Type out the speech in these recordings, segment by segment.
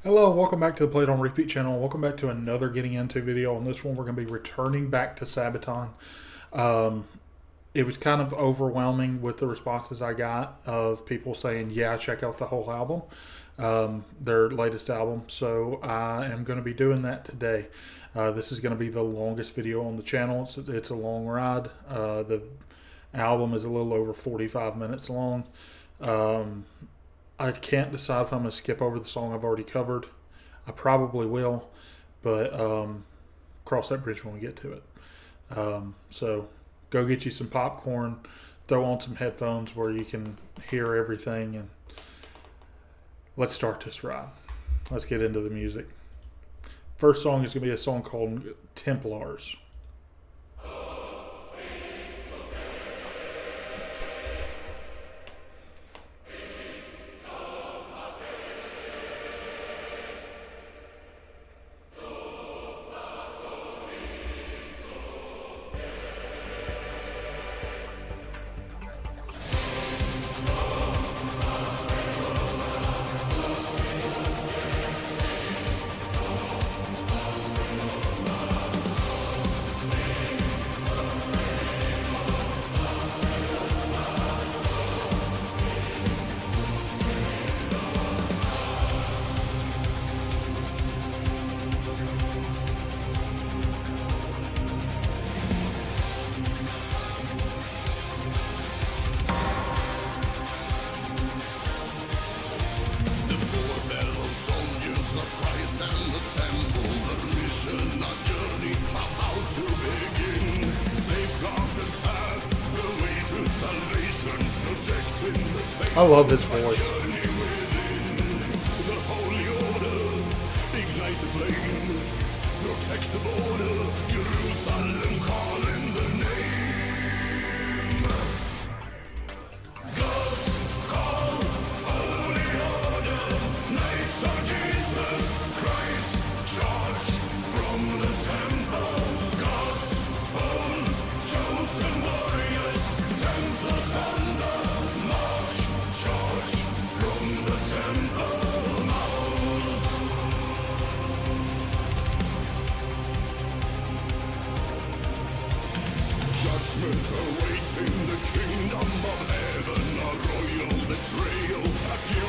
Hello, welcome back to the Play It on Repeat channel. Welcome back to another Getting Into video. On this one, we're going to be returning back to Sabaton. It was kind of overwhelming with the responses I got of people saying, yeah, check out the whole album, their latest album. So I am going to be doing that today. This is going to be the longest video on the channel. It's a long ride. The album is a little over 45 minutes long. I can't decide if I'm going to skip over the song I've already covered. I probably will, but cross that bridge when we get to it. So go get you some popcorn, throw on some headphones where you can hear everything, and let's start this ride. Let's get into the music. First song is going to be a song called Templars. I love his voice.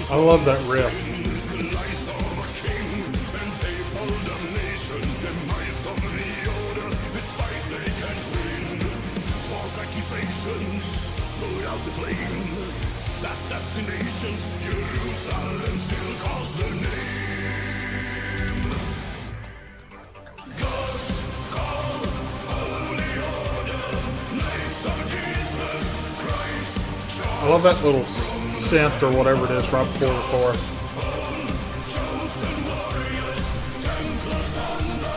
I love that riff. Assassinations, Jerusalem still calls the name. God's call, holy order, knights of Jesus Christ. I love that little synth or whatever it is right before the chorus. Chosen warriors, Templars on the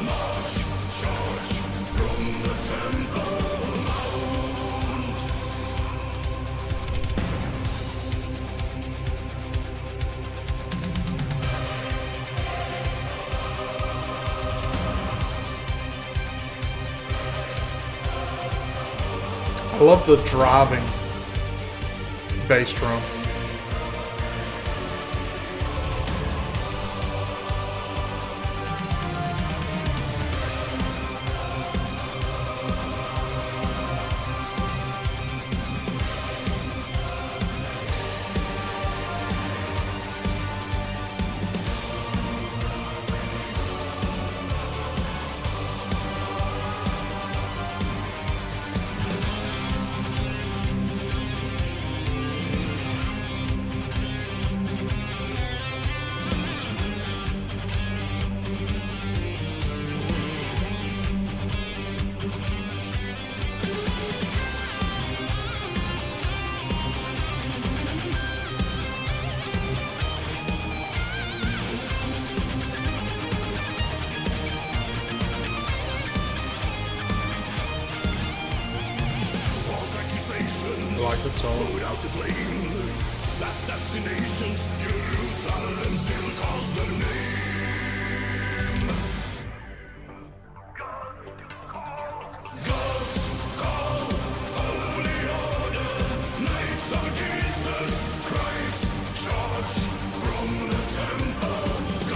march, charge from the Temple Mount. I love the driving bass drum. I like it solo. Put out the flame. Assassinations, Jerusalem still calls the name. God's call, holy order, knights of Jesus Christ, charge from the temple.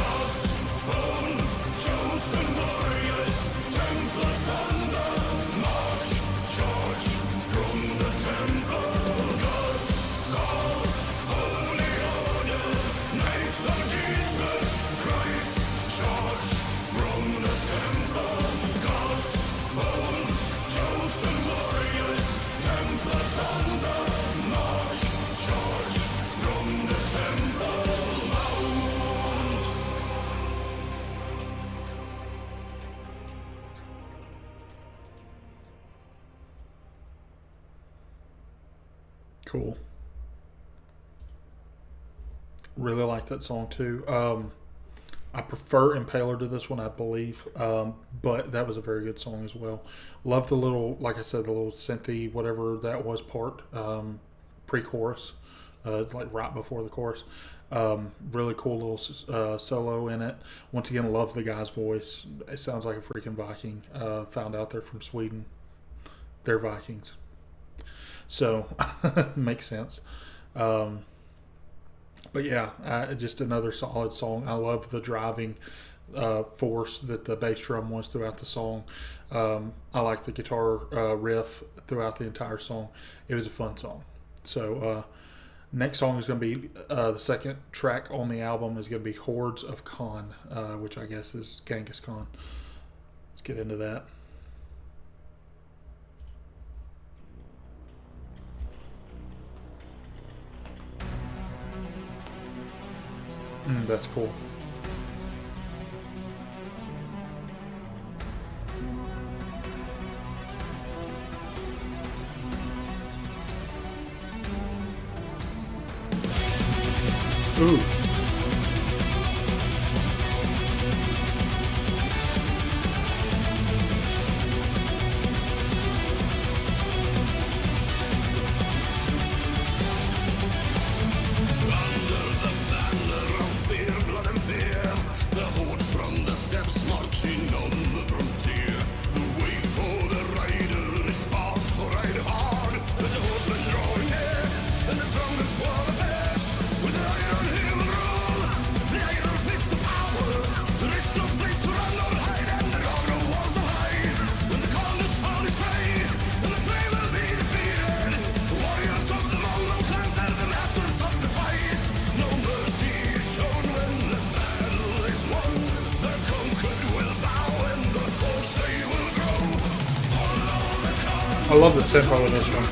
cool. Really like that song too. I prefer Impaler to this one, I believe, but that was a very good song as well. Love the little, like I said, the little synthy, whatever that was part, pre-chorus, like right before the chorus. Really cool little solo in it. Once again, love the guy's voice. It sounds like a freaking Viking. Found out they're from Sweden. They're Vikings. So, makes sense. But yeah, just another solid song. I love the driving force that the bass drum was throughout the song. I like the guitar riff throughout the entire song. It was a fun song. So next song is going to be the second track on the album is going to be Hordes of Khan, which I guess is Genghis Khan. Let's get into that. That's cool. Ooh. I love the tempo in this one.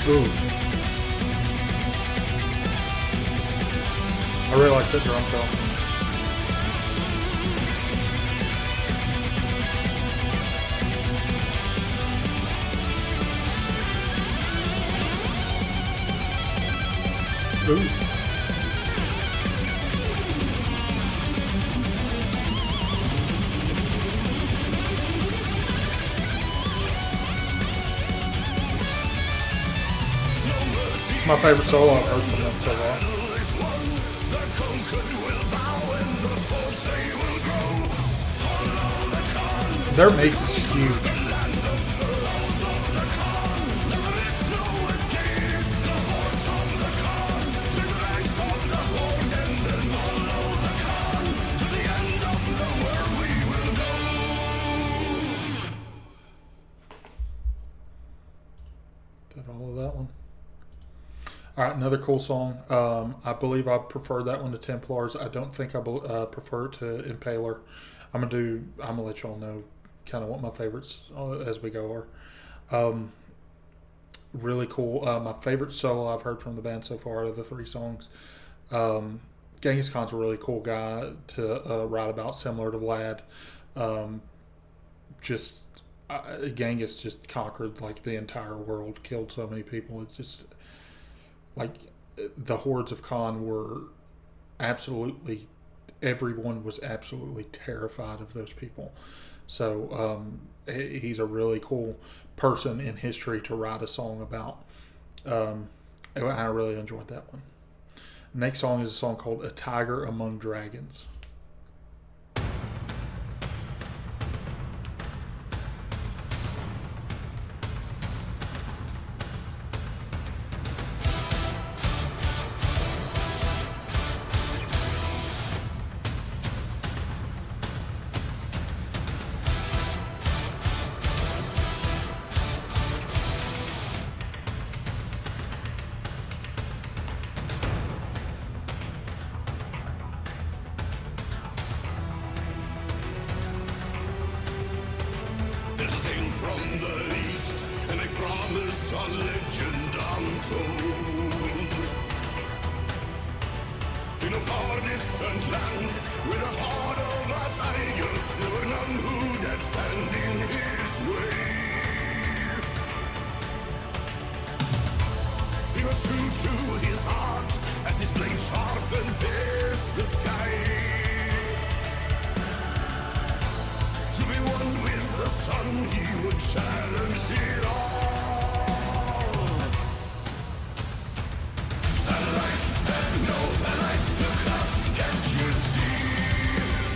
Ooh. I really like that drum fill. Ooh. It's my favorite solo I've heard from them so far. Their mix is huge. All of that one. All right, another cool song. I believe I prefer that one to Templars. I don't think I prefer it to Impaler. I'm gonna let y'all know kind of what my favorites as we go are. Really cool. My favorite solo I've heard from the band so far are the three songs. Genghis Khan's a really cool guy to write about, similar to Lad. Um, just Genghis just conquered like the entire world, killed so many people. It's just like the hordes of Khan were absolutely, everyone was absolutely terrified of those people. So he's a really cool person in history to write a song about. I really enjoyed that one. Next song is a song called "A Tiger Among Dragons." There's a tale from the east, and a promise, a legend untold. In a far distant land, with a heart of a tiger, there were none who dared stand in his way. He was true to his heart, as his blade sharpened pierced the sky. To be one with the sun, he would challenge it all. Allies have no allies, look up, can't you see?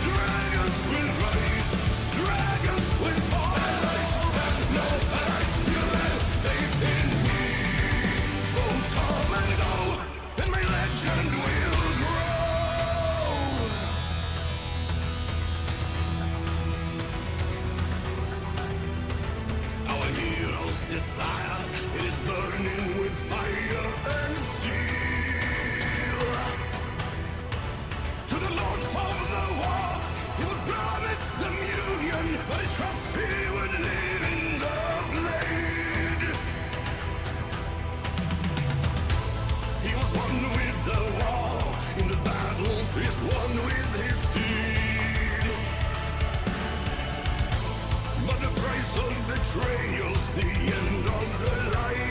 Dragons will rise, dragons will fall. Allies have no allies, you have faith in me. Foes come and go, and my legend will grow. Our hero's desire, it is burning with fire and steel. To the lords of the war, he would promise them union, but his trust he would live in the blade. He was one with the war, in the battles he's one with his steed. But the price of betrayal's the end of the line.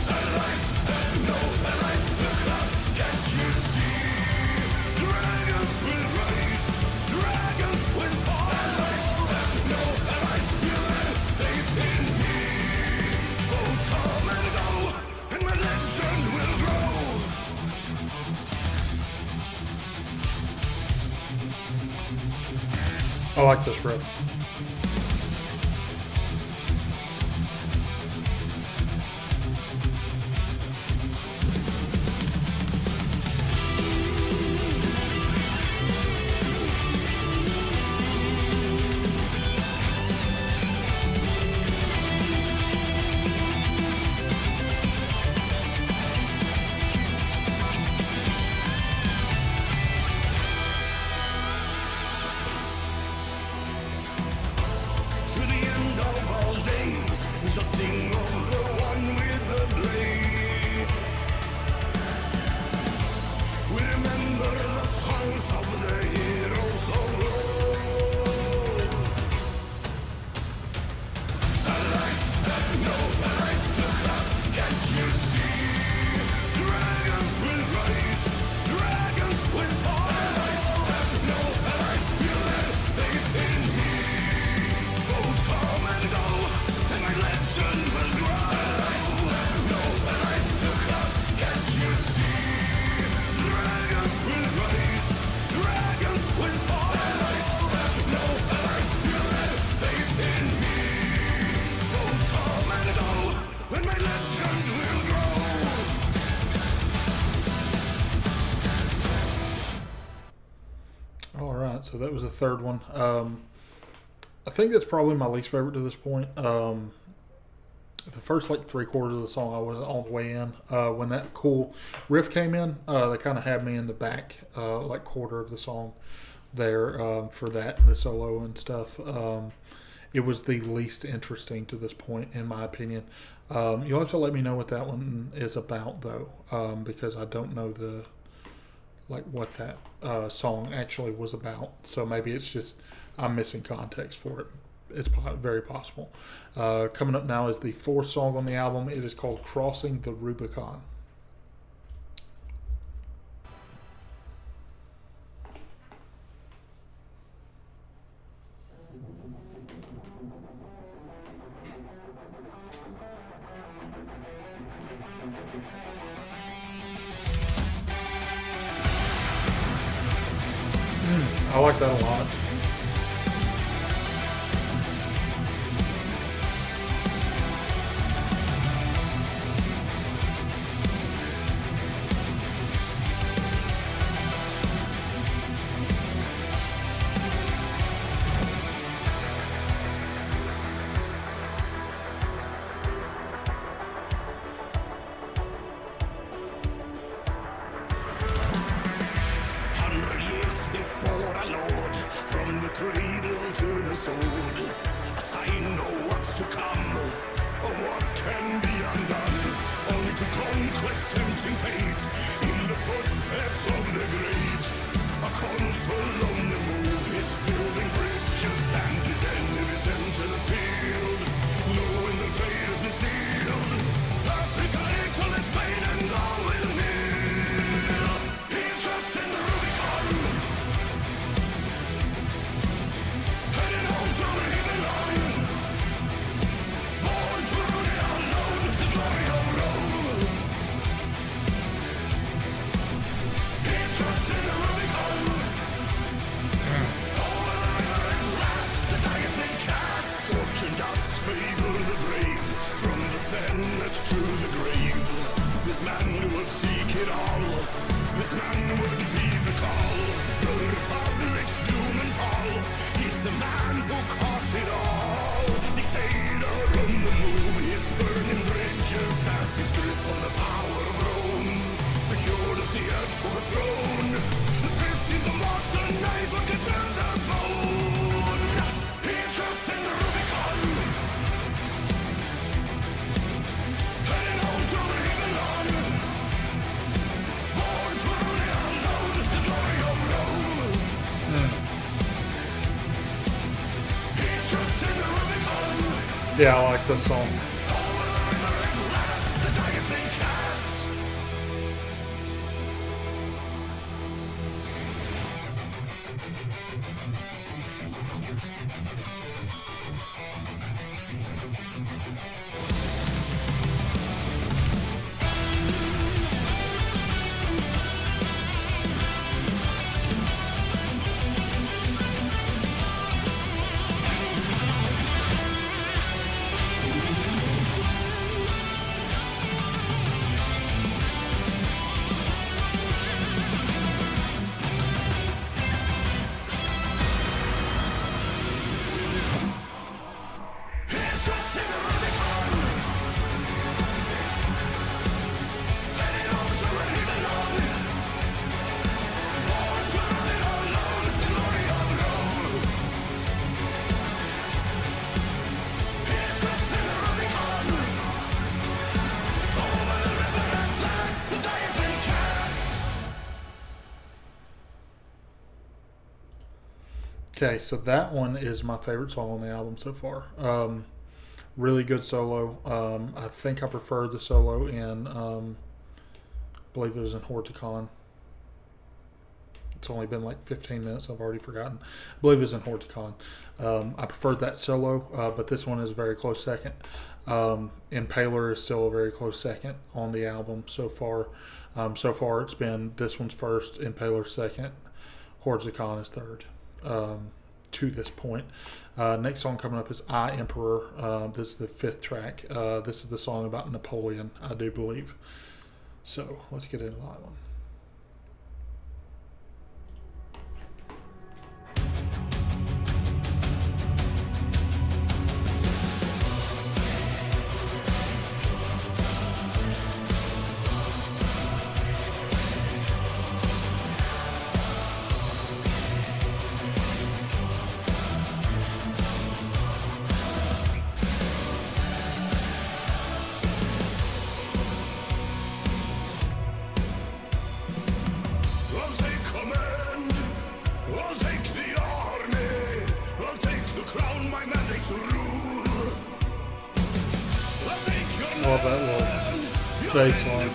Allies have no allies, look up, can't you see? Dragons will rise, dragons will fall. Allies have no allies, you have faith in me. Foes come and go, and my legend will grow. I like this riff. To the end of all days, we shall sing of the one with the blade. We remember the songs of the heroes of old. Allies have no allies, look up, can't you see? Dragons will rise, dragons will fall. Allies have no allies, you have faith in me. Foes come and go, and my legend will grow. Allies have no allies, look up, can't you see? Dragons will rise, dragons will fall. Allies have no allies, you have faith in me. Foes come and go, and my legend will grow. All right, so that was the third one. I think that's probably my least favorite to this point. The first like 3/4 of the song I wasn't all the way in. When that cool riff came in, they kind of had me in the back like quarter of the song there for that, the solo and stuff. It was the least interesting to this point, in my opinion. You'll have to let me know what that one is about, though, because I don't know what that song actually was about. So maybe it's just I'm missing context for it. It's very possible. Coming up now is the fourth song on the album. It is called Crossing the Rubicon. I like that a lot. Yeah, I like this song. Okay, so that one is my favorite song on the album so far. Really good solo. I think I prefer the solo in, I believe it was in Hordes of Khan. It's only been like 15 minutes. I've already forgotten. I believe it was in Hordes of Khan. I preferred that solo, but this one is a very close second. Impaler is still a very close second on the album so far. So far, it's been this one's first, Impaler second, Hordes of Khan is third. To this point. Next song coming up is I Emperor. This is the fifth track. This is the song about Napoleon, I do believe. So let's get into that one. I love that little bass line.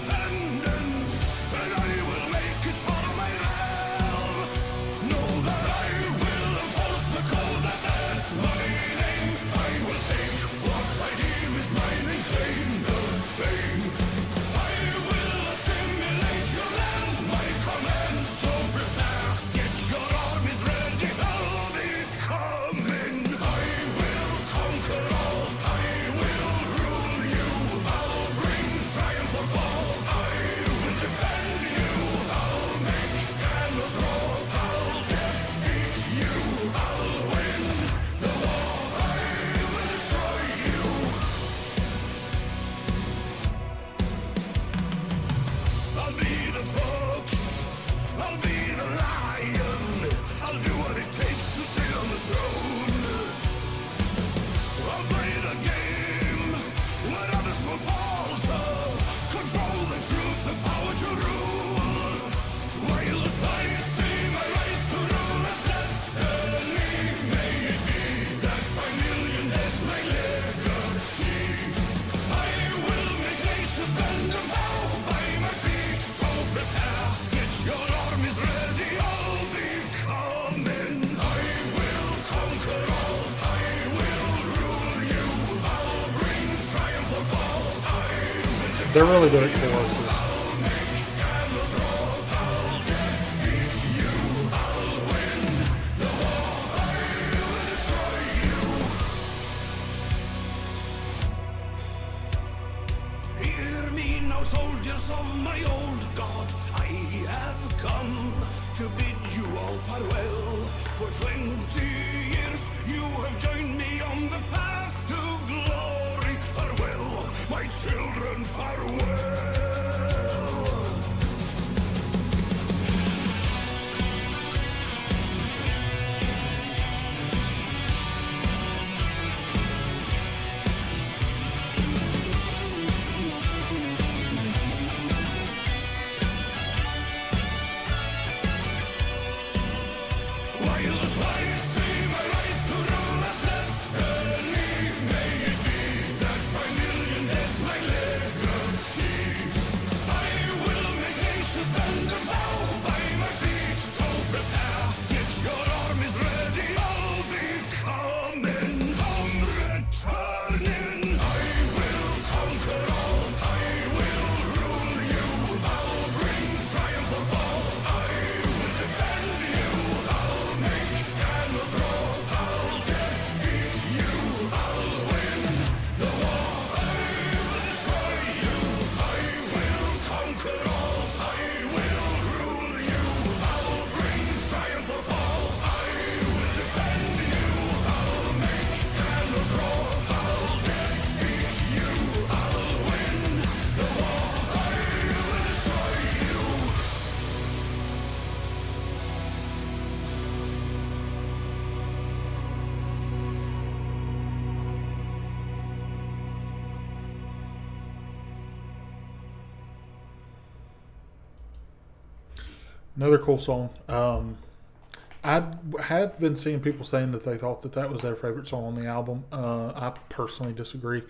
They're really good at choruses. Hear me now, soldiers of my old God. I have come to bid you all farewell. For 20 years you have joined me on the path to glory. Farewell, my children, farewell. Another cool song. I have been seeing people saying that they thought that that was their favorite song on the album. I personally disagree.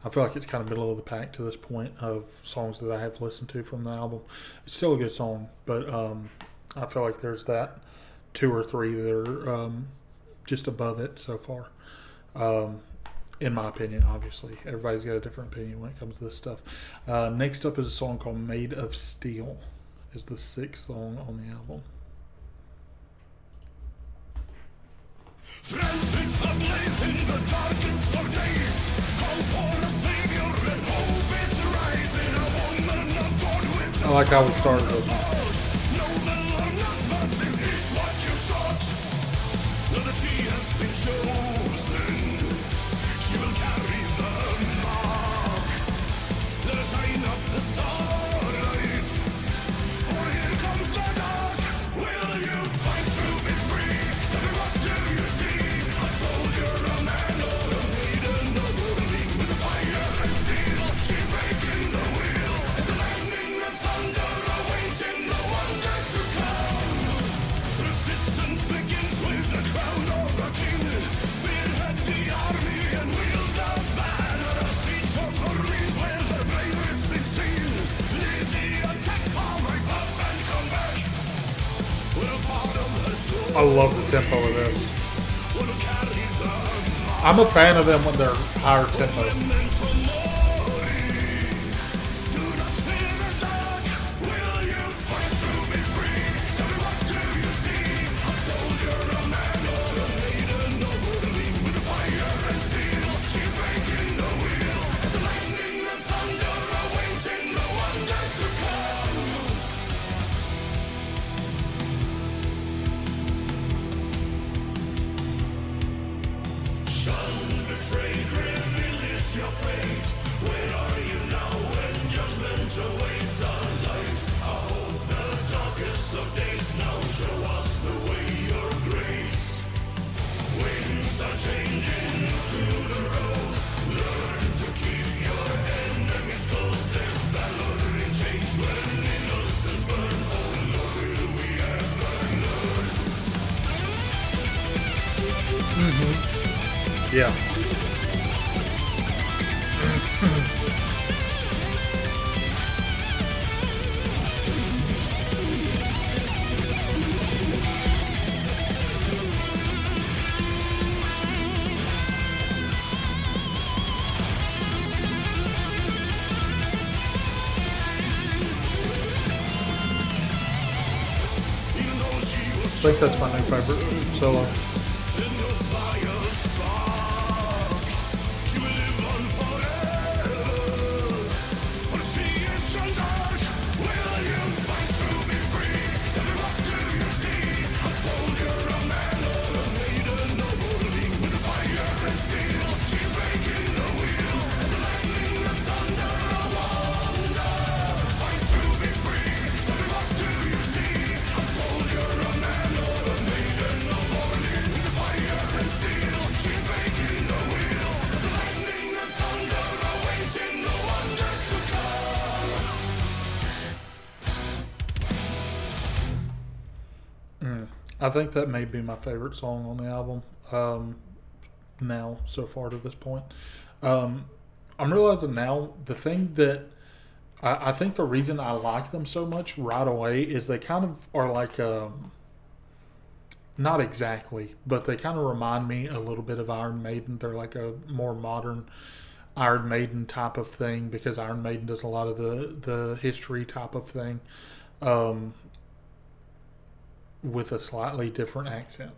I feel like it's kind of middle of the pack to this point of songs that I have listened to from the album. It's still a good song, but I feel like there's that 2 or 3 that are just above it so far. In my opinion, obviously. Everybody's got a different opinion when it comes to this stuff. Next up is a song called Made of Steel. Is the 6th song on the album. Francis ablaze in the darkest of days. Call for a savior and hope is rising. A woman of God with I like how we started with noble or not, but this is what you sought. Now that she has been chosen, she will carry the mark. Let her shine up the starlight. For here comes the dark. Will you fight to be free? Tell me, what do you see? A soldier, a man, or a maiden, a woman with a fire and steel. She's breaking the wheel. It's a lightning and thunder awaiting the I love the tempo of this. I'm a fan of them when they're higher tempo. Yeah. I think that's my new favorite solo. I think that may be my favorite song on the album now, so far to this point. I'm realizing now the thing that I think the reason I like them so much right away is they kind of are like, not exactly, but they kind of remind me a little bit of Iron Maiden. They're like a more modern Iron Maiden type of thing because Iron Maiden does a lot of the history type of thing. With a slightly different accent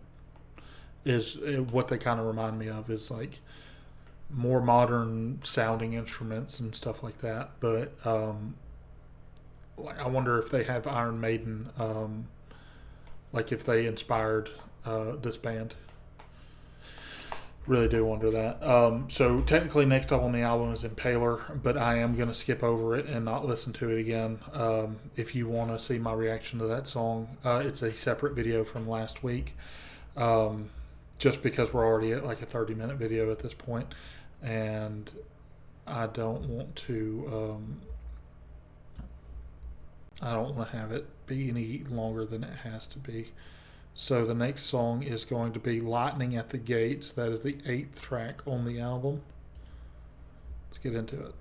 is what they kind of remind me of, is like more modern sounding instruments and stuff like that. But like I wonder if they have Iron Maiden, like if they inspired this band. Really do wonder that. So technically next up on the album is Impaler, but I am going to skip over it and not listen to it again. If you want to see my reaction to that song, it's a separate video from last week. Just because we're already at like a 30-minute video at this point, and I don't want to have it be any longer than it has to be. So the next song is going to be Lightning at the Gates. That is the 8th track on the album. Let's get into it.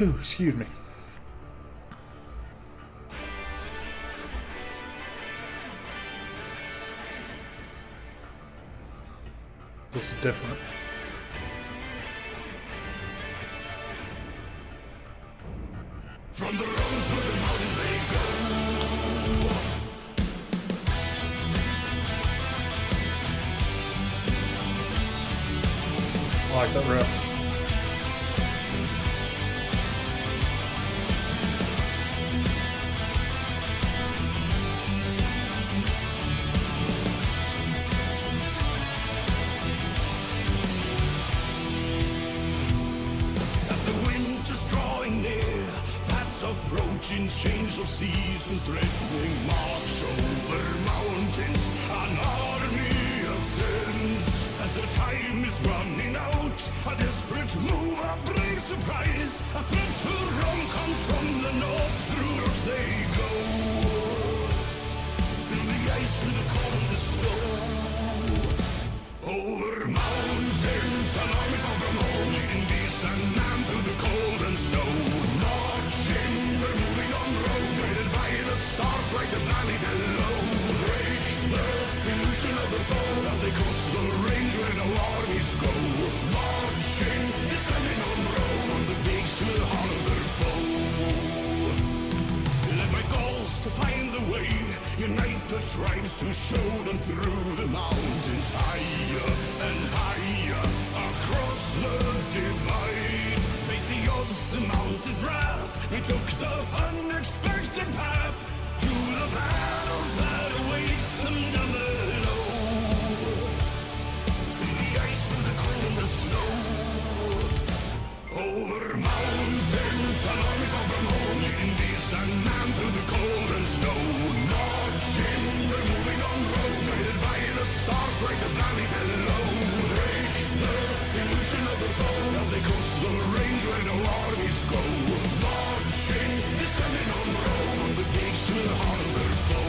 Excuse me. This is different. From the road through the mountains they go. I like that riff. As the winter's drawing near, fast approaching change of seasons, threatening march over mountains, an army ascends. As the time is running out, a desperate move, a brave surprise, a threat to Rome comes from the north. Through earth they go, through the ice, through the cold, the snow. Over mountains, an army far from home, leading beast and man through the through the mountains, higher and higher across the divide. Face the odds, the mountain's wrath. We took the unexpected path to the battles that await them down below. Through the ice, through the cold and the snow. Over mountains, an army far from home, leading beast and man through the cold and snow. Marching, we're moving on road, guided by the stars like the valley below. Break the illusion of the foe as they coast the range where no armies go. Marching, descending on road from the peaks to the heart of their foe.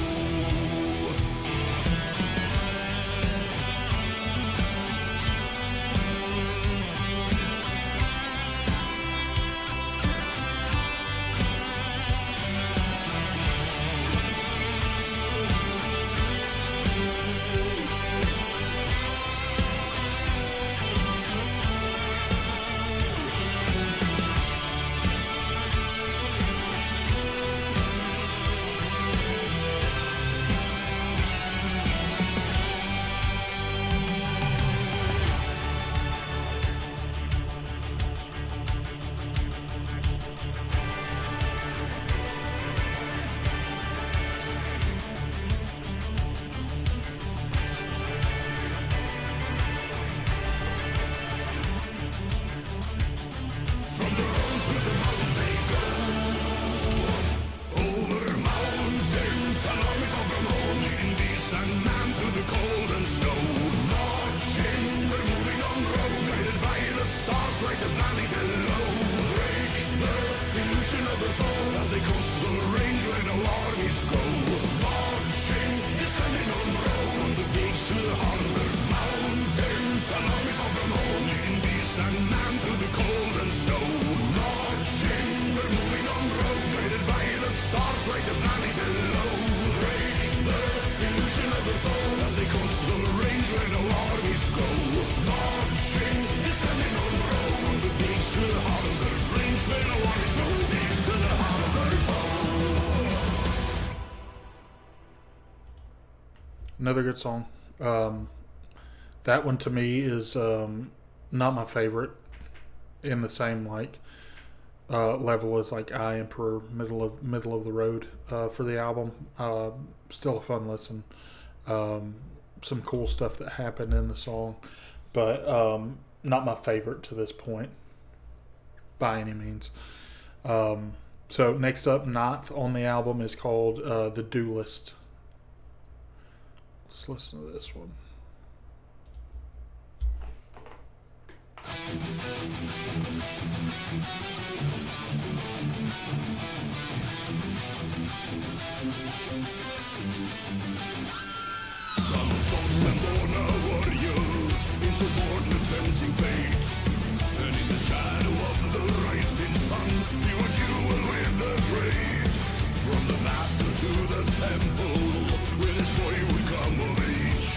Another good song. That one to me is not my favorite, in the same level as like I Emperor, middle of the road for the album. Still a fun listen. Some cool stuff that happened in the song, but not my favorite to this point by any means. So next up, ninth on the album is called The Duelist. Let's listen to this one. Some folks were born a warrior, insubordinate tempting fate. And in the shadow of the rising sun, he would duel with the great. From the master to the temple, where this boy would come of age.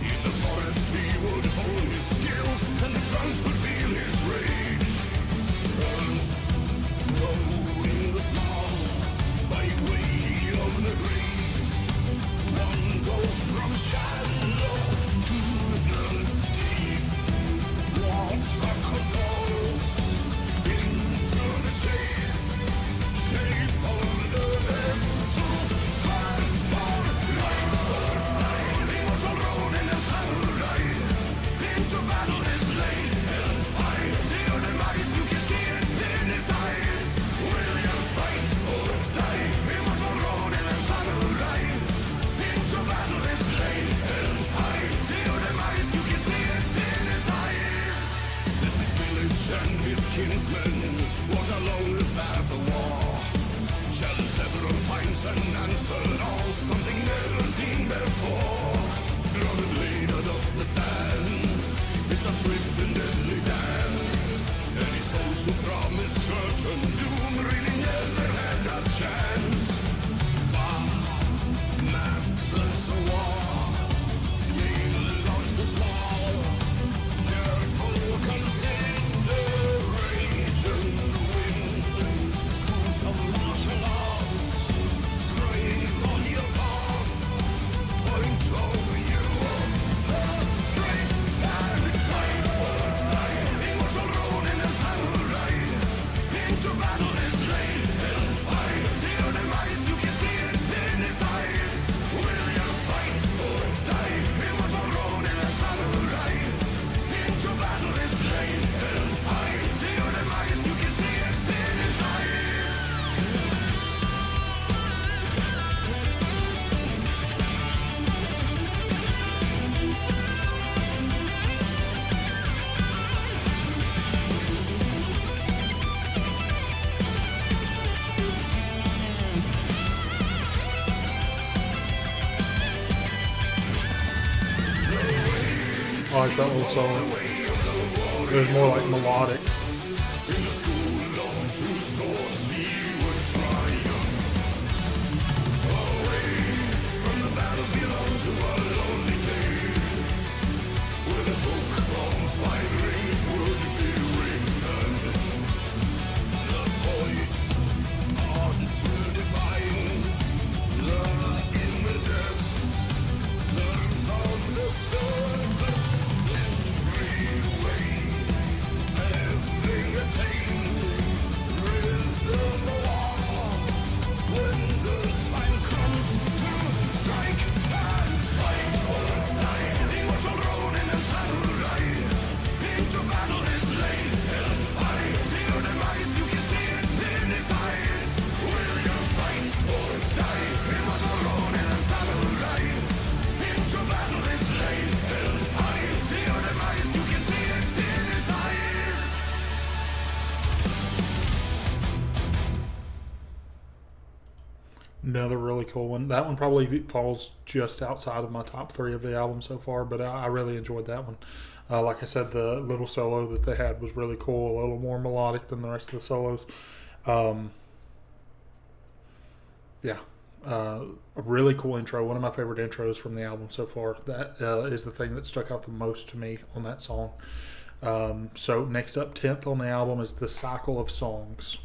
In the forest he would hone his skills, and the trunks would feel his likes that little solo. It was more like melodic. Another really cool one. That one probably falls just outside of my top 3 of the album so far, but I really enjoyed that one. Like I said, the little solo that they had was really cool, a little more melodic than the rest of the solos. A really cool intro. One of my favorite intros from the album so far. That is the thing that stuck out the most to me on that song. So next up, 10th on the album is The Cycle of Songs.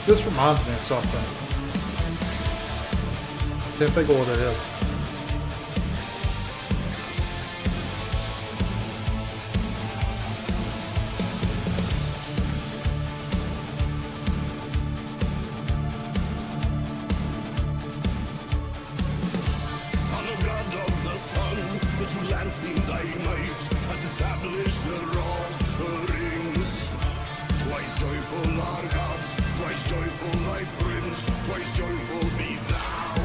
This reminds me of something. Can't think of what it is. Son of God of the sun, the two lands in thy might has established their offerings. Twice joyful are gods, twice joyful thy prince, twice joyful be thou.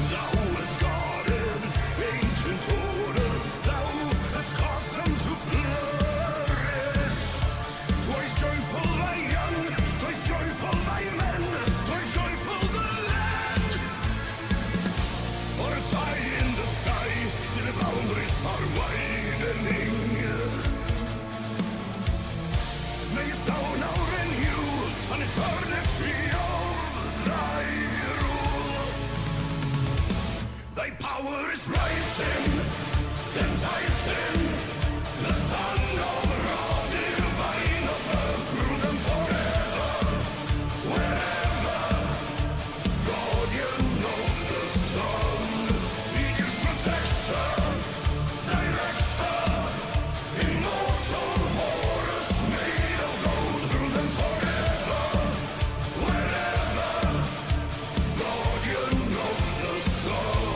Thou hast guarded ancient order, thou hast caused them to flourish. Twice joyful thy young, twice joyful thy men, twice joyful the land. For as high in the sky, till the boundaries are widening. Mayst thou now renew an eternity of thy rule. Thy power is rising, enticing the son of Ra, divine of earth, rule them forever, wherever. Guardian of the sun, Eagle's protector, director, immortal Horus made of gold, rule them forever, wherever. Guardian of the sun.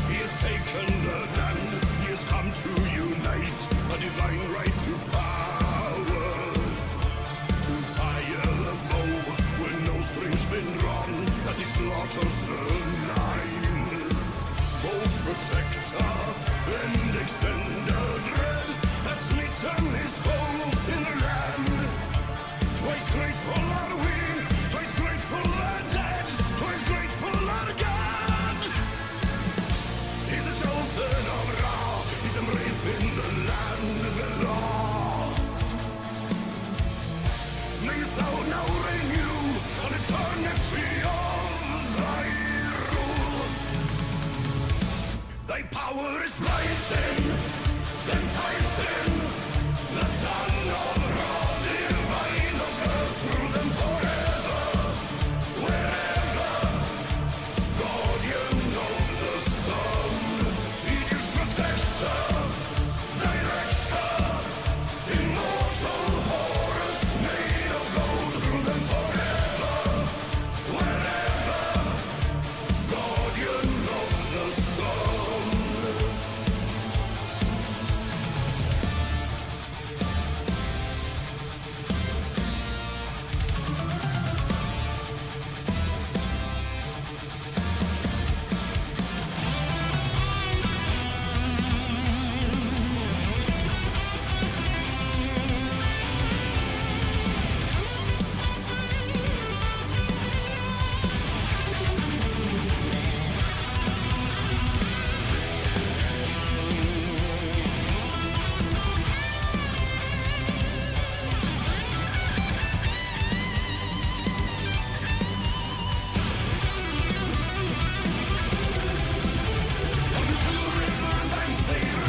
He has taken the land, he has come to unite a divine right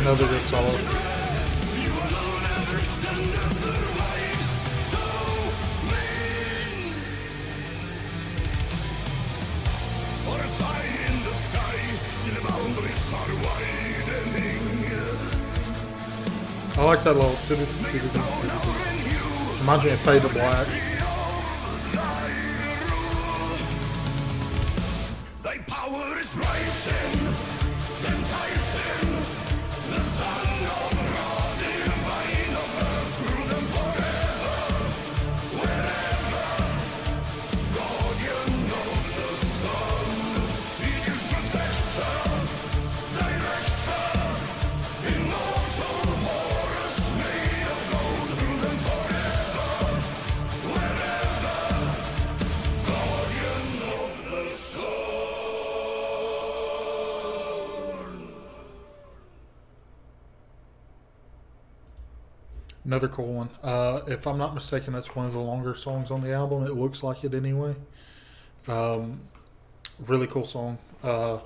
Another good solo. I like that little. Reminds me of Fade to Black. Thy power is rising, enticing. The Son of Ra, divine of earth, rule them forever, wherever. Guardian of the sun, Aegis protector, director, immortal Horus, made of gold, rule them forever, wherever. Guardian of the sun. Another cool one. If I'm not mistaken, that's one of the longer songs on the album. It looks like it anyway. Really cool song. The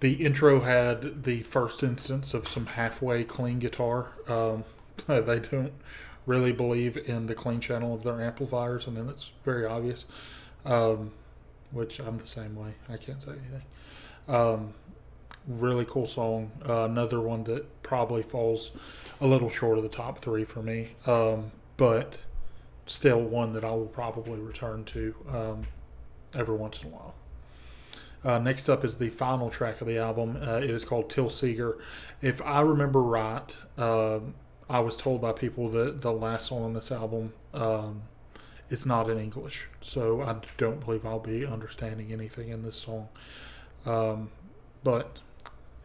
intro had the first instance of some halfway clean guitar. They don't really believe in the clean channel of their amplifiers, and then it's very obvious. Which I'm the same way. I can't say anything. Really cool song. Another one that probably falls a little short of the top three for me, but still one that I will probably return to every once in a while. Next up is the final track of the album. It is called Till Seager. If I remember right, I was told by people that the last song on this album is not in English, so I don't believe I'll be understanding anything in this song. But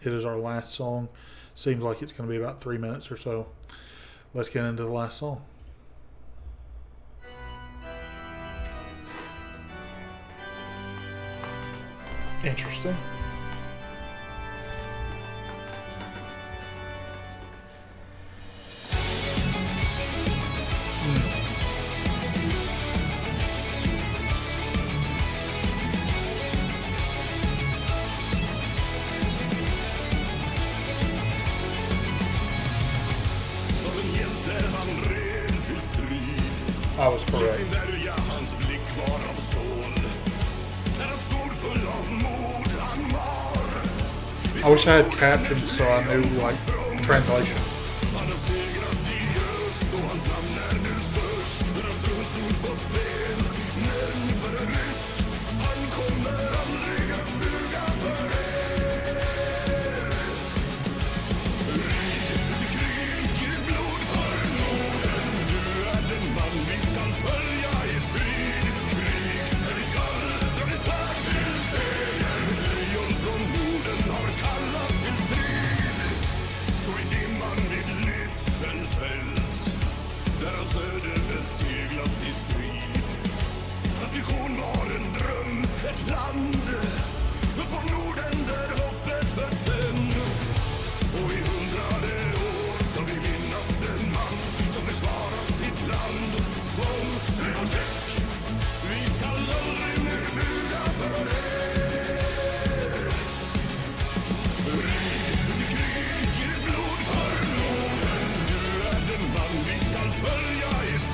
it is our last song. Seems like it's going to be about 3 minutes or so. Let's get into the last song. Interesting. Som en hjälte han red till strid. I was I correct. sin värja hans blick var av stål. När han stod full av mod han var. I wish I had captions so I knew like translation. Han har segrat i öst och hans namn är nu störst. Deras tron stod på spel, men för en ryss. Han kommer aldrig att buga för er. Rid ut i krig, ge ditt blod för Norden. Du är den man vi skall följa i strid. Krig är ditt kall, dra ditt svärd till seger. Lejon från Norden har kallat till strid. Så i dimman vid Lützens fält, där hans öde beseglats i strid. Hans vision var en dröm, ett land på Norden där hoppet föds än. Och i 100 år ska vi minnas den man som försvarar sitt land som strävotesk. Vi skall aldrig mer buga för er. Rid ut i krig, ge ditt blod för Norden. Du är den man vi skall följa i strid.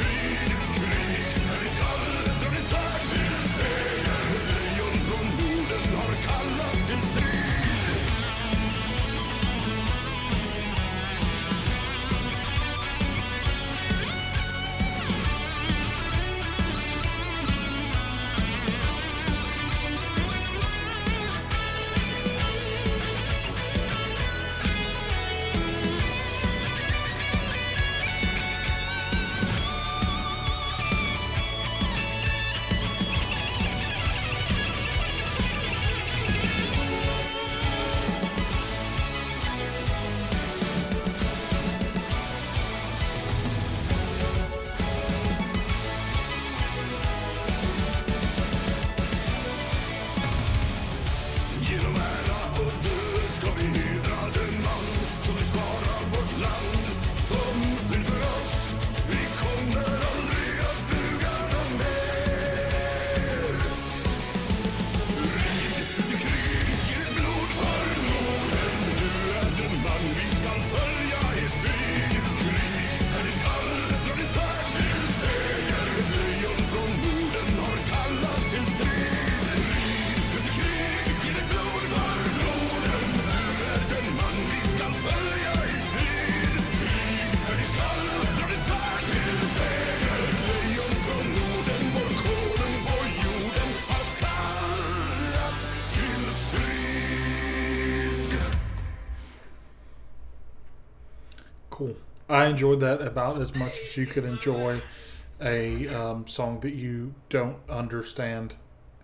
I enjoyed that about as much as you could enjoy a song that you don't understand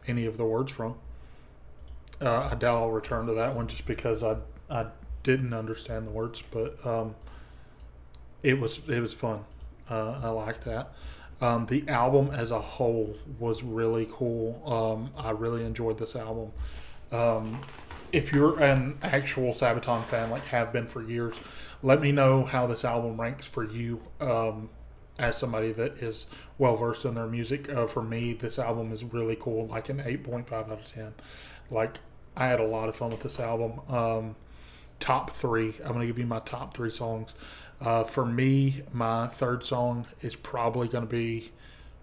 any of the words from. I doubt I'll return to that one just because I didn't understand the words, but it was fun. I liked that. The album as a whole was really cool. I really enjoyed this album. If you're an actual Sabaton fan, like have been for years, let me know how this album ranks for you. As somebody that is well versed in their music, for me, this album is really cool. Like an 8.5 out of 10. Like I had a lot of fun with this album. Top three. I'm gonna give you my top three songs. For me, my third song is probably going to be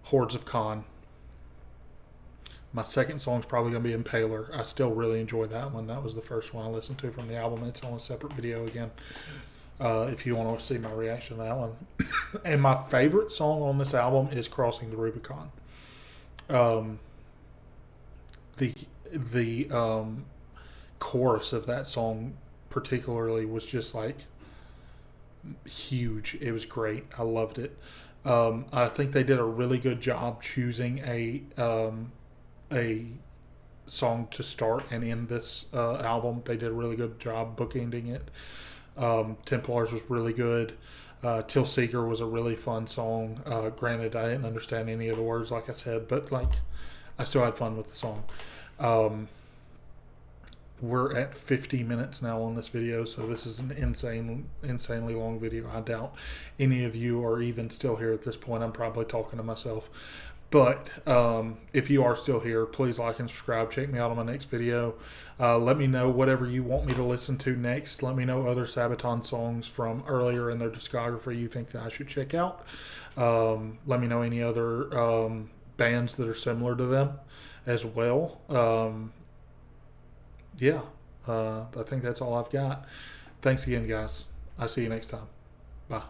Hordes of Khan. My second song is probably going to be Impaler. I still really enjoy that one. That was the first one I listened to from the album. It's on a separate video again, if you want to see my reaction to that one. And my favorite song on this album is Crossing the Rubicon. The chorus of that song particularly was just like huge. It was great. I loved it. I think they did a really good job choosing a song to start and end this album. They did a really good job bookending it. Templars was really good. Till Seager was a really fun song. Granted, I didn't understand any of the words, like I said, but like I still had fun with the song. We're at 50 minutes now on this video, so this is an insanely long video. I doubt any of you are even still here at this point. I'm probably talking to myself. But if you are still here, please like and subscribe. Check me out on my next video. Let me know whatever you want me to listen to next. Let me know other Sabaton songs from earlier in their discography you think that I should check out. Let me know any other bands that are similar to them as well. Yeah, I think that's all I've got. Thanks again, guys. I'll see you next time. Bye.